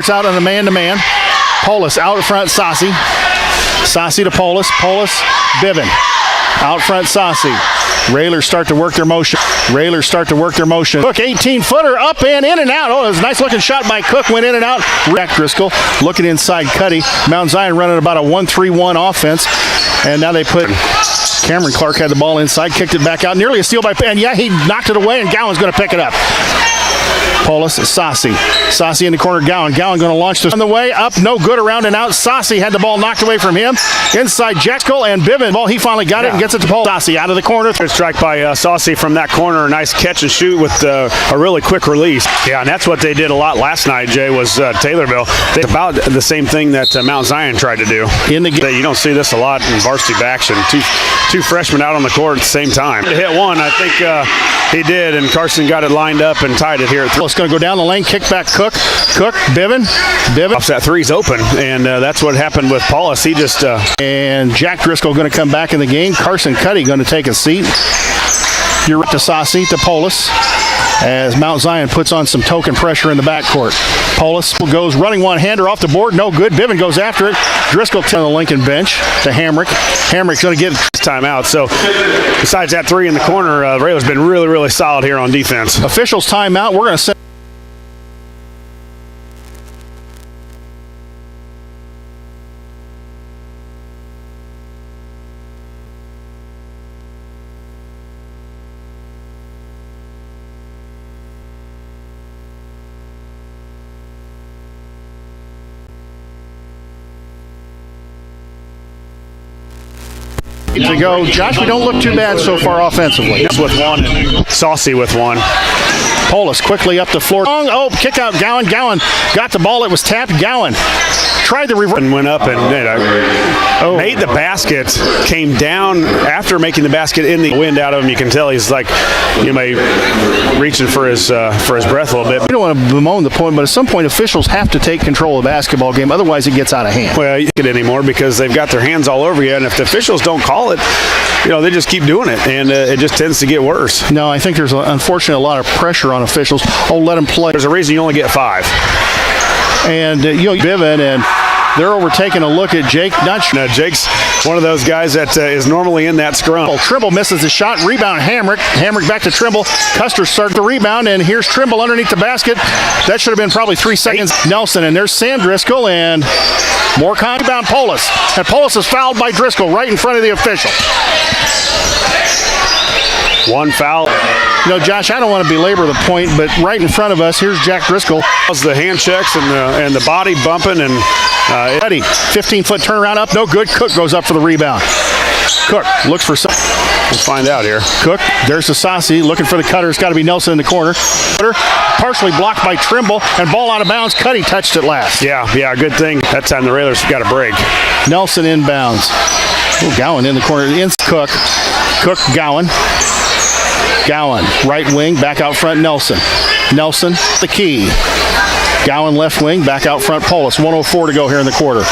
It's out on the man-to-man. Polis out in front, Saucy. Saucy to Polis. Polis, Biven. Out front, Saucy. Railers start to work their motion. Cook, 18-footer, up and in and out. Oh, it was a nice-looking shot by Cook. Went in and out. Jack Driscoll looking inside Cuddy. Mount Zion running about a 1-3-1 offense. And now they put Cameron Clark had the ball inside, kicked it back out. Nearly a steal by Penn. Yeah, he knocked it away, and Gowan's going to pick it up. Polis, Saucy. Saucy in the corner, Gowan. Gowan going to launch this on the way up. No good, around and out. Saucy had the ball knocked away from him. Inside Jekyll and Biven. Ball, he finally got it and gets it to Polis. Saucy out of the corner. Good strike by Saucy from that corner. Nice catch and shoot with a really quick release. Yeah, and that's what they did a lot last night, Jay, was Taylorville. They about the same thing that Mount Zion tried to do. In the game. You don't see this a lot in varsity action. Two freshmen out on the court at the same time. To hit one, I think he did, and Carson got it lined up and tied it here. It's going to go down the lane, kick back Cook. Cook, Biven. Off that three's open, and that's what happened with Paulus. He just... And Jack Driscoll going to come back in the game. Carson Cuddy going to take a seat. You're right to Saucy, to Polis, as Mount Zion puts on some token pressure in the backcourt. Polis goes running one-hander off the board. No good. Biven goes after it. Driscoll on the Lincoln bench to Hamrick. Hamrick's going to get timeout. So besides that three in the corner, Raylor's been really, really solid here on defense. Officials timeout. We're going to send to go. Josh, we don't look too bad so far offensively. With one and Saucy with one. Polis quickly up the floor. Oh, kick out Gowan. Gowan got the ball. It was tapped. Gowan tried the reverse. And went up and made the basket. Came down after making the basket in the wind out of him. You can tell he's like, reaching for his breath a little bit. You don't want to bemoan the point, but at some point officials have to take control of the basketball game. Otherwise it gets out of hand. Well, you can't get anymore because they've got their hands all over you. And if the officials don't call it, they just keep doing it. And it just tends to get worse. No, I think there's unfortunately a lot of pressure on officials. Oh, let them play. There's a reason you only get 5. And, Biven, and they're overtaking a look at Jake. Jake's one of those guys that is normally in that scrum. Trimble misses the shot. Rebound, Hamrick. Hamrick back to Trimble. Custer starts the rebound, and here's Trimble underneath the basket. That should have been probably 3 seconds. Nelson, and there's Sam Driscoll, and more rebound, Polis. And Polis is fouled by Driscoll right in front of the official. One foul. Josh, I don't want to belabor the point, but right in front of us, here's Jack Driscoll. The hand checks and the body bumping and 15-foot turnaround up, no good. Cook goes up for the rebound. Cook looks for some. We'll find out here. Cook, there's the Saucy looking for the cutter. It's got to be Nelson in the corner. Partially blocked by Trimble, and ball out of bounds. Cuddy touched it last. Yeah, good thing. That time the Railers got a break. Nelson inbounds. Oh, Gowan in the corner. Cook, Gowan. Gowan, right wing, back out front, Nelson. Nelson, the key. Gowan left wing, back out front, Polis. 1:04 to go here in the quarter.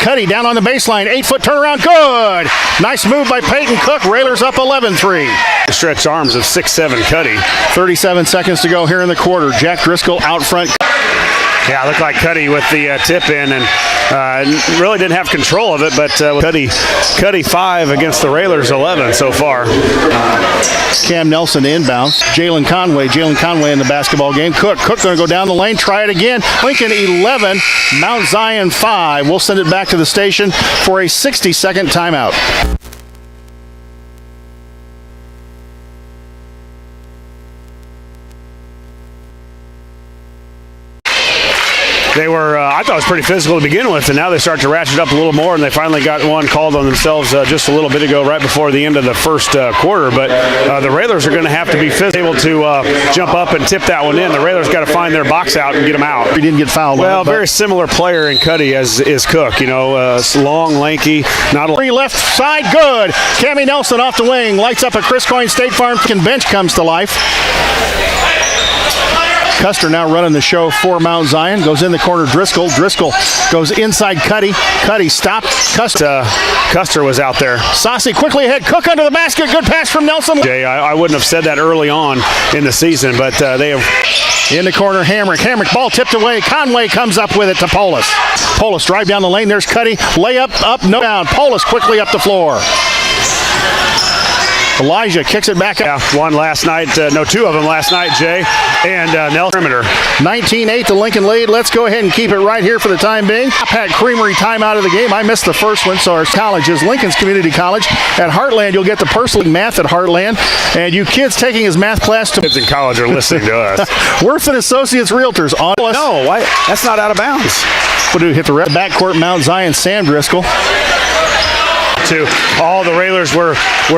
Cuddy down on the baseline, 8-foot turnaround, good! Nice move by Peyton Cook. Railers up 11-3. Stretch arms of 6'7" Cuddy. 37 seconds to go here in the quarter. Jack Driscoll out front. Yeah, it looked like Cuddy with the tip in, and really didn't have control of it, but Cuddy 5 against the Railers 11 so far. Cam Nelson to inbounds. Jalen Conway in the basketball game. Cook going to go down the lane, try it again. Lincoln 11, Mount Zion 5. We'll send it back to the station for a 60-second timeout. They were, I thought it was pretty physical to begin with, and now they start to ratchet up a little more, and they finally got one called on themselves just a little bit ago, right before the end of the first quarter. But the Railers are going to have to be able to jump up and tip that one in. The Railers got to find their box out and get them out. He didn't get fouled. Well, very similar player in Cuddy as is Cook. Long, lanky, not a... Three left side, good. Cammy Nelson off the wing, lights up a Chris Coyne State Farm bench comes to life. Custer now running the show for Mount Zion. Goes in the corner, Driscoll. Driscoll goes inside Cuddy. Cuddy stopped. Custer was out there. Saucy quickly ahead. Cook under the basket. Good pass from Nelson. Jay, I wouldn't have said that early on in the season, but they have. In the corner, Hamrick. Hamrick, ball tipped away. Conway comes up with it to Polis. Polis drive down the lane. There's Cuddy. Layup, up, no down. Polis quickly up the floor. Elijah kicks it back up. Yeah, one last night. Two of them last night, Jay. And Nelson. 19-8 the Lincoln lead. Let's go ahead and keep it right here for the time being. Pat Creamery time out of the game. I missed the first one, so our college is Lincoln's Community College. At Heartland, you'll get the personal math at Heartland. And you kids taking his math class to kids in college are listening to us. Worth and Associates Realtors on us. No, why? That's not out of bounds. What do we hit the backcourt? Mount Zion, Sam Driscoll. All the Railers were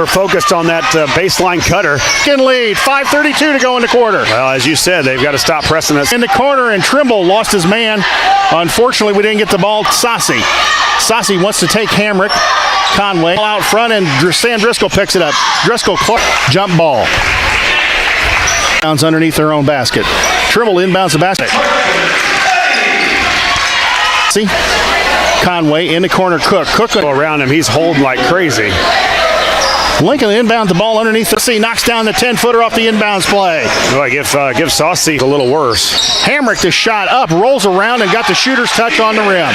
focused on that baseline cutter. In lead, 5:32 to go in the quarter. Well, as you said, they've got to stop pressing us. In the corner, and Trimble lost his man. Unfortunately, we didn't get the ball. Saucy wants to take Hamrick. Conway out front, and Sam Driscoll picks it up. Driscoll, Clark, jump ball. Bounds underneath their own basket. Trimble inbounds the basket. See? Conway in the corner, Cook around him, he's holding like crazy. Lincoln inbound the ball underneath the C, knocks down the 10-footer off the inbounds play. Boy, give Saucy a little worse. Hamrick the shot up, rolls around and got the shooter's touch on the rim.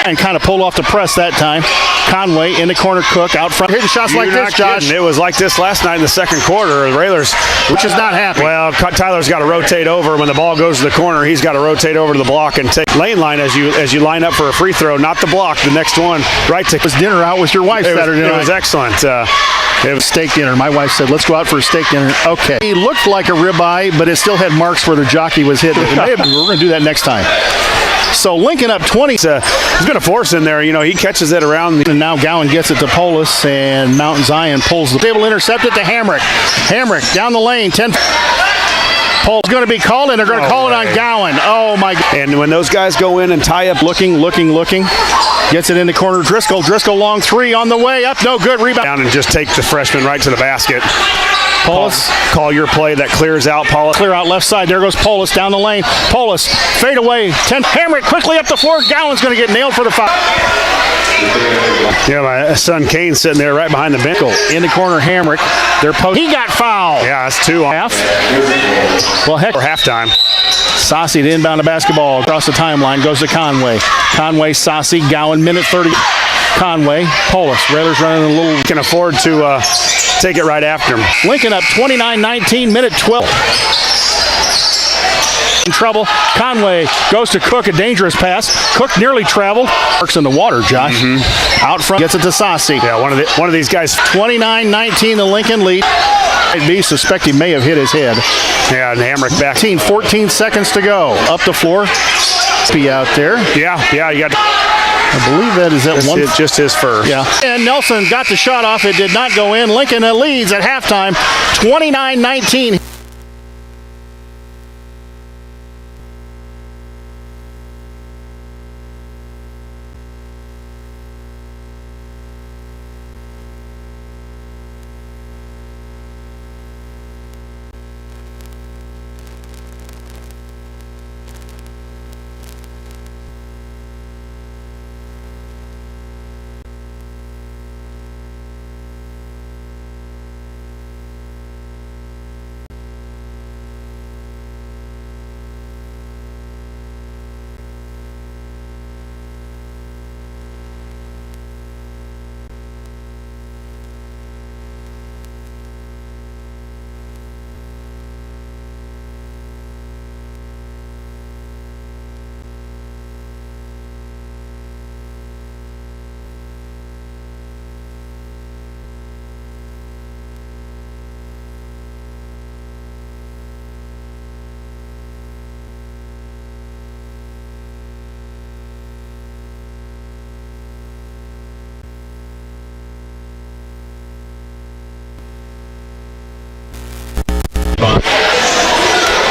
And kind of pulled off the press that time. Conway in the corner, Cook out front. Hitting shots like this, Josh. It was like this last night in the second quarter. The Railers, which is not happening. Well, Tyler's got to rotate over. When the ball goes to the corner, he's got to rotate over to the block and take lane line as you line up for a free throw, not the block. The next one, right to. It was dinner out with your wife Saturday night. It was excellent. It was steak dinner. My wife said, let's go out for a steak dinner. Okay. He looked like a ribeye, but it still had marks where the jockey was hit. We're going to do that next time. So Lincoln up 20. He's going to force in there. You know, he catches it around. And now Gowan gets it to Polis, and Mount Zion pulls the table, intercepted to Hamrick. Hamrick down the lane. 10. Polis going to be called, and they're going to call it on Gowan. Oh, my God. And when those guys go in and tie up. Looking. Gets it in the corner. Driscoll long three on the way up. No good. Rebound. Down and just take the freshman right to the basket. Polis. Call your play that clears out. Polis. Clear out left side. There goes Polis down the lane. Polis fade away. 10. Hamrick quickly up the floor. Gowan's going to get nailed for the foul. Yeah, my son Kane sitting there right behind the bench. In the corner, Hamrick. He got fouled. Yeah, that's 2 on half. Well, heck. For halftime. Saucy to inbound the basketball across the timeline. Goes to Conway. Conway, Saucy, Gowan, minute 30. Conway, Polis. Railers running a little. Can afford to take it right after him. Lincoln up 29-19, minute 12. In trouble. Conway goes to Cook, a dangerous pass. Cook nearly traveled. Works in the water, Josh. Out front, gets it to Saucy. Yeah, one of these guys. 29-19, the Lincoln lead. B suspect he may have hit his head. Yeah, and Hamrick back. 14 seconds to go. Up the floor. Be out there. Yeah, you got. I believe that is at one. Just his first. Yeah. And Nelson got the shot off. It did not go in. Lincoln leads at halftime, 29-19.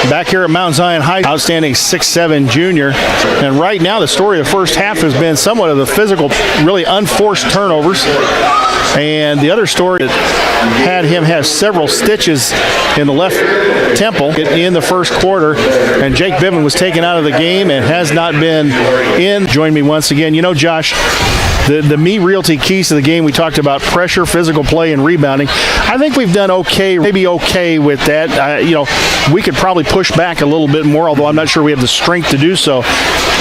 back here at Mount Zion High. Outstanding 6'7" junior. And right now the story of the first half has been somewhat of the physical, really unforced turnovers. And the other story that had him have several stitches in the left temple in the first quarter. And Jake Biven was taken out of the game and has not been in. Join me once again. You know, Josh, the Me Realty keys to the game, we talked about pressure, physical play, and rebounding. I think we've done okay, maybe okay with that. We could probably push back a little bit more, although I'm not sure we have the strength to do so.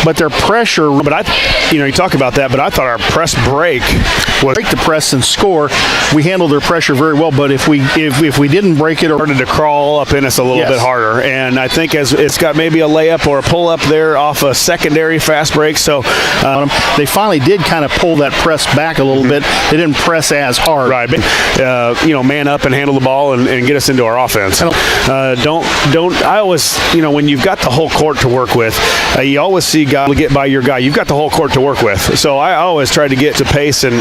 But their pressure, you talk about that, but I thought our press break was break the press and score. We handled their pressure very well, but if we didn't break it or started to crawl up in us a little bit harder, and I think as it's got maybe a layup or a pull up there off a secondary fast break, so they finally did kind of pull that press back a little bit. They didn't press as hard, right? But, man up and handle the ball and get us into our offense. I always, when you've got the whole court to work with, you always see guys to get by your guy. You've got the whole court to work with, so I always try to get to pace and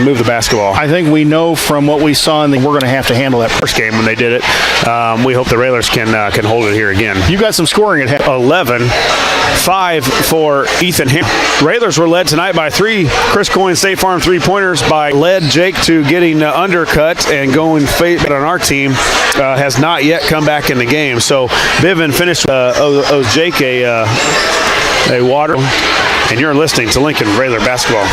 move the basketball. I think we know from what we saw, and we're going to have to handle that first game when they did it. We hope the Railers can hold it here again. You got some scoring at 11-5 for Ethan Ham. Railers were led tonight by 3 Chris Coyne State Farm 3-pointers led Jake to getting undercut and going on our team has not yet come back in the game. So Biven finished owes Jake a water, and you're listening to Lincoln Railer Basketball.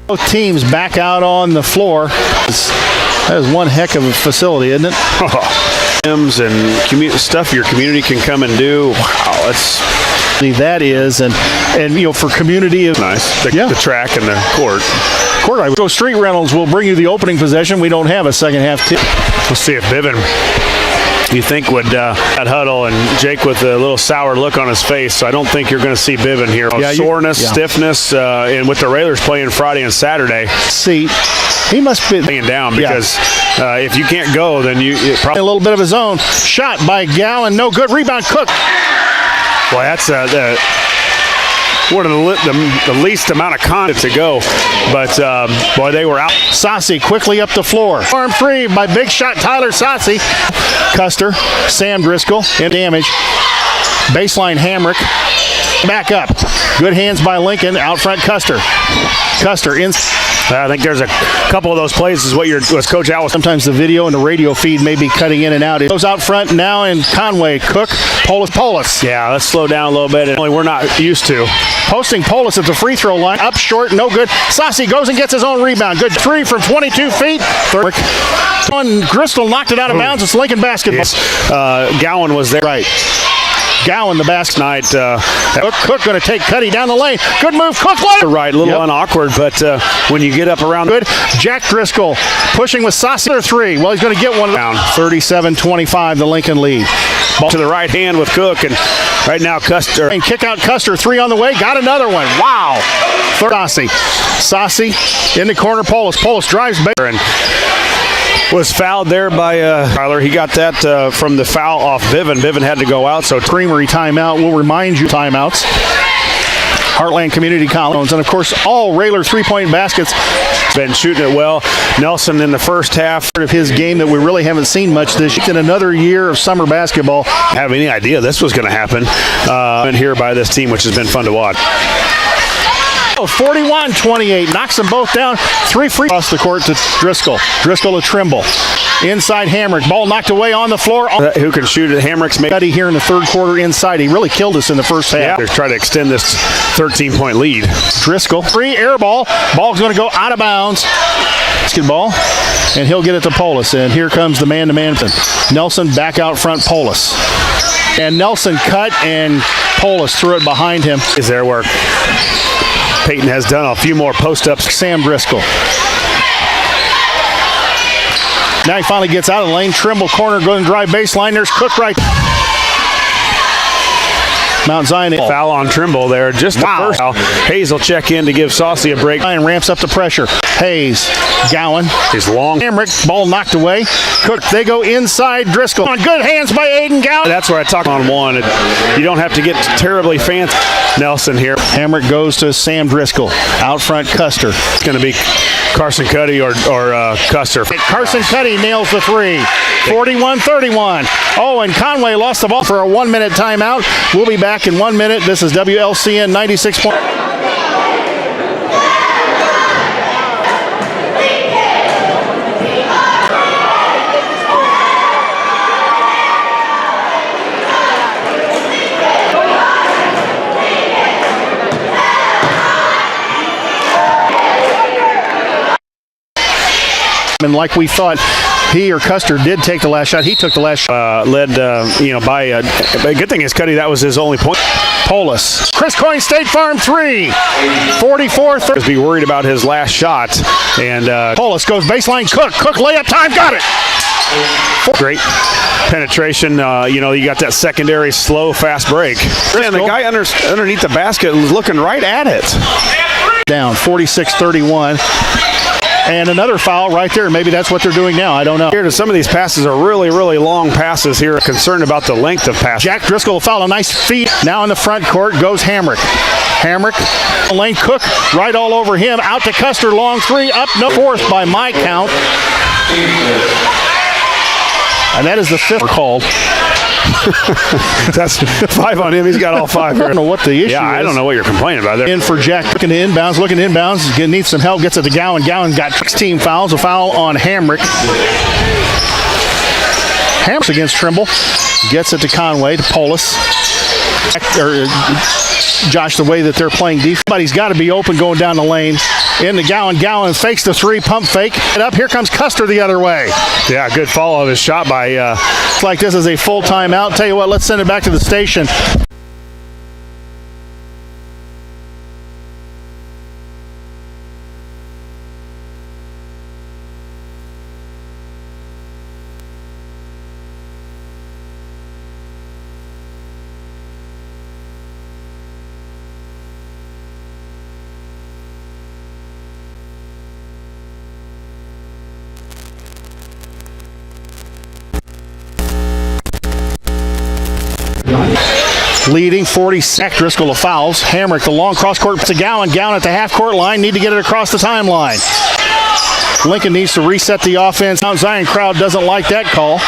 Both teams back out on the floor. That is one heck of a facility, isn't it? And stuff your community can come and do. Wow, that is, and for community is nice. The track and the court. So Street Rentals will bring you the opening possession. We don't have a second half tip. We'll see if Biven, you think, would that huddle, and Jake with a little sour look on his face. So I don't think you're going to see Biven here. Soreness, stiffness, and with the Railers playing Friday and Saturday. See, he must be laying down because if you can't go, then you probably a little bit of his own shot by Gowan. No good. Rebound, Cook. Boy, that's one of the least amount of content to go, but boy, they were out. Saucy quickly up the floor. Arm 3 by big shot Tyler Saucy. Custer, Sam Driscoll, and damage. Baseline Hamrick. Back up. Good hands by Lincoln. Out front Custer. Custer in. I think there's a couple of those plays is what Coach Al was. Sometimes the video and the radio feed may be cutting in and out. It goes out front now in Conway. Cook, Polis. Yeah, let's slow down a little bit. And we're not used to. Posting Polis at the free throw line. Up short, no good. Saucy goes and gets his own rebound. Good 3 from 22 feet. Third. Driscoll knocked it out of bounds. It's Lincoln basketball. Yes. Gowan was there. Right. Gowan the basket night. Cook going to take Cuddy down the lane. Good move. Cook right, a little unawkward, but when you get up around. Good. Jack Driscoll pushing with Saucy. 3. Well, he's going to get one down. 37-25, the Lincoln lead. Ball to the right hand with Cook, and right now Custer. And kick out Custer. 3 on the way. Got another one. Wow. Saucy in the corner. Polis drives back. And was fouled there by Tyler. He got that from the foul off Biven. Biven had to go out, so Creamery timeout. We'll remind you timeouts. Heartland Community College, and of course all Railer 3-point baskets. Been shooting it well. Nelson in the first half of his game that we really haven't seen much this year. In another year of summer basketball. Have any idea this was going to happen here by this team, which has been fun to watch. 41-28, knocks them both down. 3 free across the court to Driscoll. Driscoll to Trimble. Inside Hamrick. Ball knocked away on the floor. Who can shoot it? Hamrick's made here in the third quarter inside. He really killed us in the first half. Yeah, they're trying to extend this 13-point lead. Driscoll. Free air ball. Ball's going to go out of bounds. Basketball. And he'll get it to Polis. And here comes the man-to-man. Nelson back out front. Polis. And Nelson cut, and Polis threw it behind him. Is there work? Peyton has done a few more post-ups. Sam Driscoll. Now he finally gets out of the lane. Trimble corner, going to drive baseline. There's Cook right. Mount Zion. Foul on Trimble there. Just the first foul. Hayes will check in to give Saucy a break. And ramps up the pressure. Hayes, Gowan. He's long. Hamrick, ball knocked away. Cook, they go inside Driscoll. On good hands by Aiden Gowan. That's where I talk on one. You don't have to get terribly fancy. Nelson here. Hamrick goes to Sam Driscoll. Out front, Custer. It's going to be Carson Cuddy or Custer. Carson Cuddy nails the three. 41-31. Oh, and Conway lost the ball for a 1-minute timeout. We'll be back in 1 minute. This is WLCN 96. And like we thought, he or Custer did take the last shot. He took the last shot. Led, by a good thing is Cuddy. That was his only point. Polis. Chris Coyne, State Farm 3. 44-30. Be worried about his last shot. And Polis goes baseline. Cook layup time. Got it. Great penetration. You got that secondary slow, fast break. And the guy underneath the basket was looking right at it. Down 46-31. And another foul right there. Maybe that's what they're doing now. I don't know. Here, some of these passes are really, really long passes here. Concerned about the length of passes. Jack Driscoll will foul. A nice feed. Now in the front court goes Hamrick. Hamrick, Lane Cook, right all over him. Out to Custer. Long three. Up. No. Fourth by my count. And that is the fifth called. That's 5 on him. He's got all 5 here. I don't know what the issue is. Yeah, I don't know what you're complaining about there. In for Jack. Looking to inbounds. Needs some help. Gets it to Gowan. Gowan got 16 fouls. A foul on Hamrick. Hamrick against Trimble. Gets it to Conway, to Polis. Josh, the way that they're playing defense. Somebody's got to be open going down the lane. Into Gowan. Gowan fakes the three, pump fake. And up, here comes Custer the other way. Yeah, good follow of his shot by... It's like this is a full timeout. Tell you what, let's send it back to the station. Leading 40-6. Driscoll to fouls. Hamrick the long cross court to Gowan. Gowan at the half court line. Need to get it across the timeline. Lincoln needs to reset the offense. Mount Zion crowd doesn't like that call.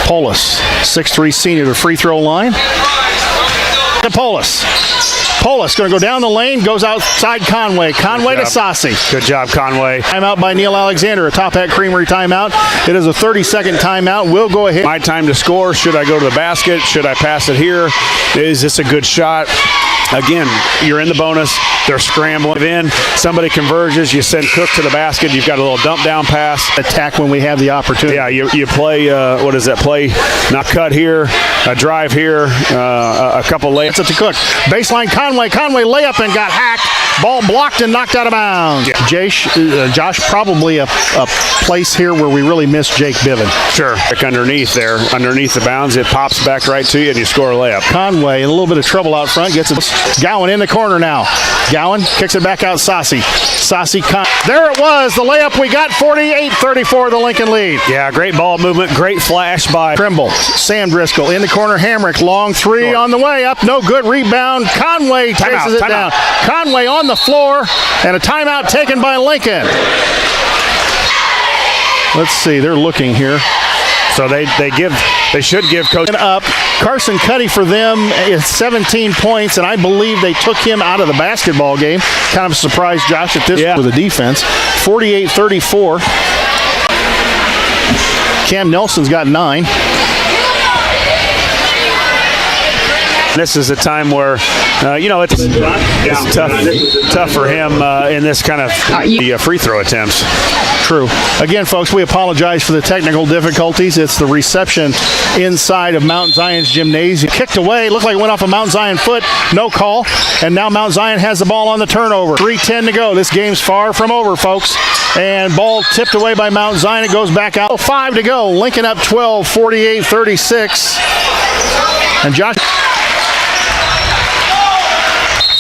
Polis, 6'3" senior, the free throw line. To Polis. Polis going to go down the lane, goes outside Conway. Conway to Saucy. Good job, Conway. Timeout by Neil Alexander, a Top Hat Creamery timeout. It is a 30-second timeout. We'll go ahead. My time to score. Should I go to the basket? Should I pass it here? Is this a good shot? Again, you're in the bonus. They're scrambling in. Somebody converges. You send Cook to the basket. You've got a little dump down pass. Attack when we have the opportunity. Yeah, you play, what is that play? Not cut here, a drive here, a couple layups. It's to Cook. Baseline Conway. Conway layup and got hacked. Ball blocked and knocked out of bounds. Yeah. Josh, probably a place here where we really miss Jake Biven. Sure. Underneath there, underneath the bounds, it pops back right to you and you score a layup. Conway in a little bit of trouble out front. Gets it. Gowan in the corner now. Gowan kicks it back out. Saucy. There it was. The layup we got. 48-34, the Lincoln lead. Yeah, great ball movement. Great flash by Trimble. Sam Driscoll in the corner. Hamrick. Long three on the way up. No good. Rebound. Conway chases it down. Conway on the floor. And a timeout taken by Lincoln. Let's see. They're looking here. So they should give Coach up. Carson Cuddy for them is 17 points, and I believe they took him out of the basketball game. Kind of a surprise, Josh, at this with the defense. 48-34. Cam Nelson's got 9. This is a time where, it's tough for him in this kind of free throw attempts. True. Again, folks, we apologize for the technical difficulties. It's the reception inside of Mount Zion's gymnasium. Kicked away. Looked like it went off a Mount Zion foot. No call. And now Mount Zion has the ball on the turnover. 3:10 to go. This game's far from over, folks. And ball tipped away by Mount Zion. It goes back out. 5 to go. Lincoln up 12, 48-36. And Josh...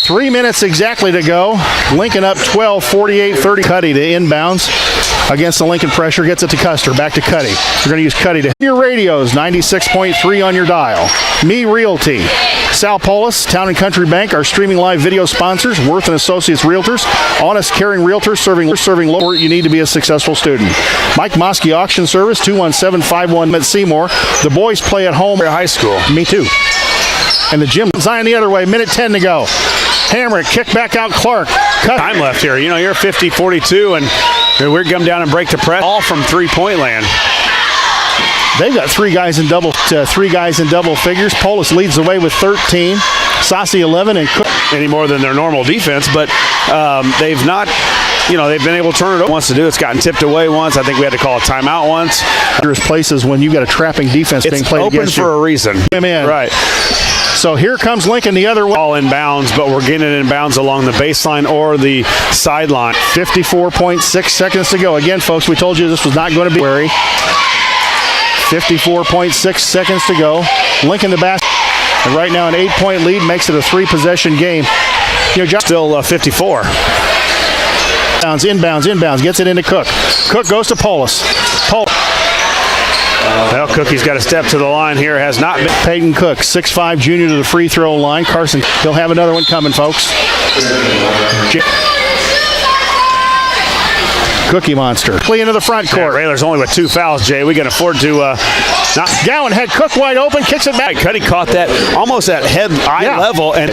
3 minutes exactly to go. Lincoln up 12, 48-30. Cuddy to inbounds against the Lincoln pressure. Gets it to Custer. Back to Cuddy. We're going to use Cuddy to your radios. 96.3 on your dial. Me Realty. Sal Polis, Town & Country Bank, our streaming live video sponsors. Worth & Associates Realtors. Honest, caring realtors serving lower. You need to be a successful student. Mike Mosky Auction Service, 217-51 at Seymour. The boys play at home at high school. Me too. And the gym. Zion the other way. Minute 10 to go. Hammer it. Kick back out Clark. Cut. Time left here. You know, you're 50-42, and we're come down and break the press. All from three-point land. They've got three guys in double figures. Polis leads the way with 13. Saucy 11 and Cook. Any more than their normal defense, but they've not, they've been able to turn it over. Wants to do. It's gotten tipped away once. I think we had to call a timeout once. There's places when you've got a trapping defense being played against you. It's open for a reason. Amen. Right. So here comes Lincoln the other way. All in bounds, but we're getting it in bounds along the baseline or the sideline. 54.6 seconds to go. Again, folks, we told you this was not going to be wary. 54.6 seconds to go. Lincoln the basket. And right now an 8-point lead makes it a 3-possession game. Still 54. Inbounds. Gets it into Cook. Cook goes to Polis. Well, Cookie's got a step to the line here. Has not been. Peyton Cook, 6'5", junior to the free throw line. Carson, he'll have another one coming, folks. Cookie Monster. Play into the front court. Yeah, Raylor's only with 2 fouls, Jay. We can afford to not. Gowan had Cook wide open, kicks it back. Cuddy caught that almost at eye level. And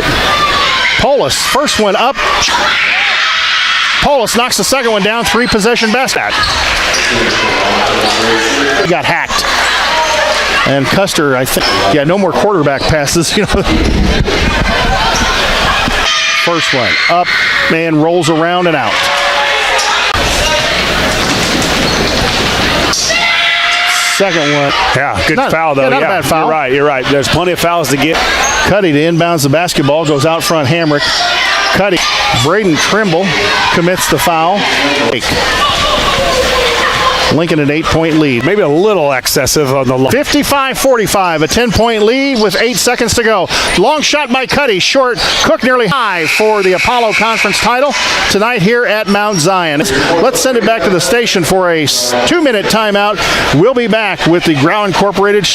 Polis, first one up. Polis knocks the second one down, 3-possession basket. He got hacked. And Custer, I think, no more quarterback passes. First one up, man, rolls around and out. Second one. Yeah, good foul, though. Not a bad foul. You're right. There's plenty of fouls to get. Cuddy to inbounds the basketball, goes out front, Hamrick. Cuddy. Braden Trimble commits the foul. Lincoln an 8-point lead. Maybe a little excessive on the 55-45, a 10-point lead with 8 seconds to go. Long shot by Cuddy, short. Cook nearly high for the Apollo Conference title tonight here at Mount Zion. Let's send it back to the station for a 2-minute timeout. We'll be back with the Grau Incorporated.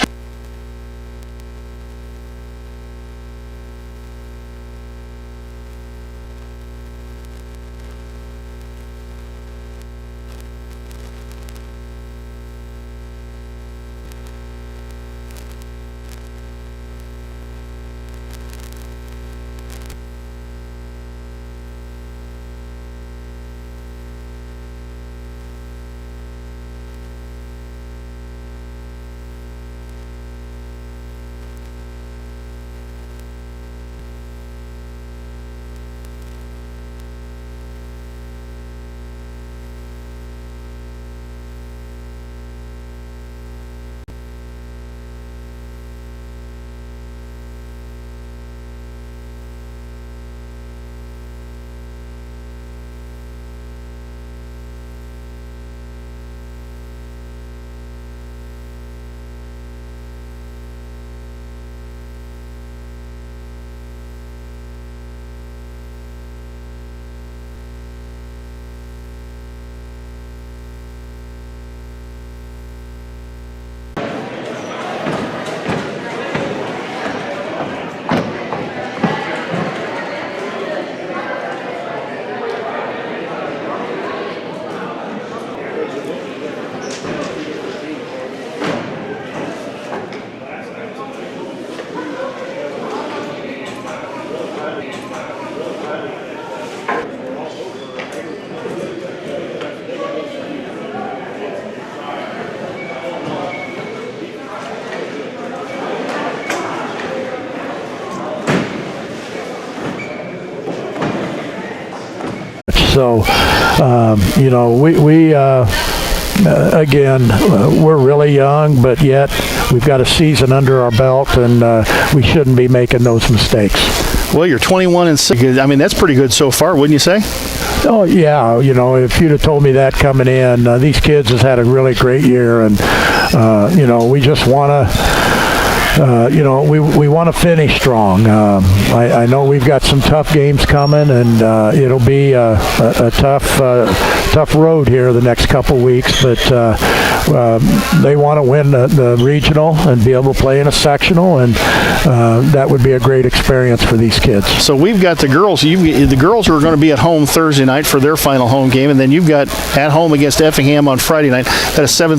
So, again, we're really young, but yet we've got a season under our belt, and we shouldn't be making those mistakes. Well, you're 21-6. I mean, that's pretty good so far, wouldn't you say? Oh, yeah. If you'd have told me that coming in, these kids has had a really great year, and, we just want to we want to finish strong. I know we've got some tough games coming, and it'll be a tough road here the next couple weeks, but they want to win the regional and be able to play in a sectional, and that would be a great experience for these kids. So we've got the girls. The girls are going to be at home Thursday night for their final home game, and then you've got at home against Effingham on Friday night at a 7:30